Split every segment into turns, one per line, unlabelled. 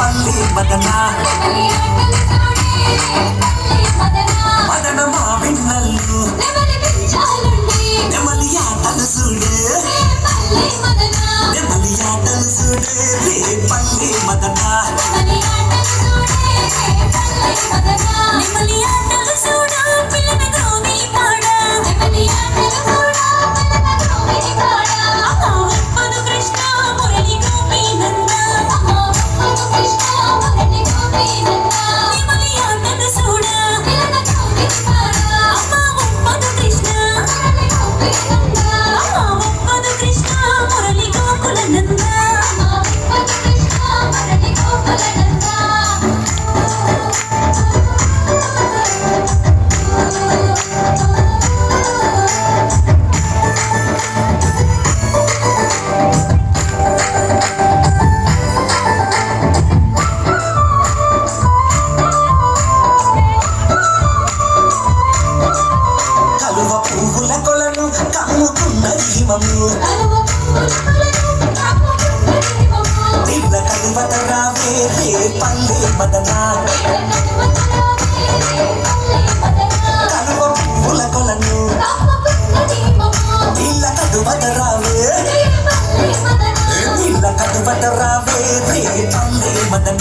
పల్లి మదన మదన మావిన్నల్లు నెమలి ఆటలు చూడే నెమలి ఆటలు చూడే రే పల్లి మదన నెమలి ఆటలు చూడ పిల్లన గ్రోవి పాడ నెమలి ఆటలు చూడ పిల్లన గ్రోవి పాడ అమ్మా ఉప్పదు కృష్ణ మురళి గోపి నంద అమ్మా ఉప్పదు కృష్ణ మురళి గోపి నంద నెమలి ఆటలు చూడ పిల్లన గ్రోవి పాడ అమ్మా ఉప్పదు కృష్ణ మురళి గోపి నంద అమ్మా ఉప్పదు కృష్ణ మురళి గోకుల నంద అమ్మా ఉప్పదు కృష్ణ మురళి గోకుల నంద కలువ పువ్వుల కొలను కమ్ముకున్నది హిమము నిన్న కలువత రావే రే పల్లె మదన కలువ పువ్వుల కొలను నిన్న కలువత రావే నిన్న కలువత రావే రే పల్లె మదన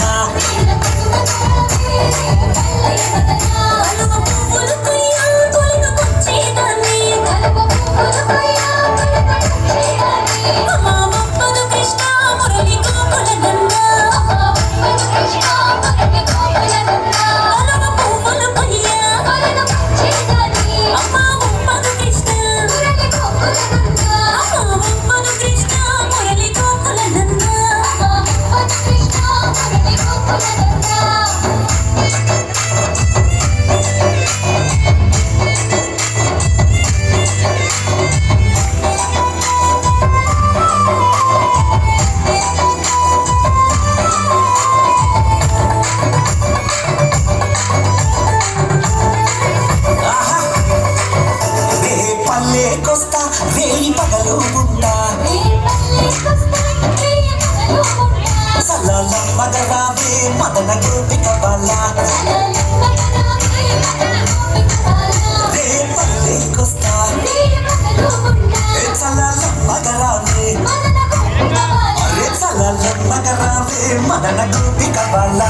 పల్లెకొస్తా రేయి పగలు ఉంటా సల్లల్లమ్మగ రావే మదన గోపిక బాల రే పల్లెకొస్తా సల్లల్లమ్మగ రావే అరే సల్లల్లమ్మగ రావే మదన గోపిక బాల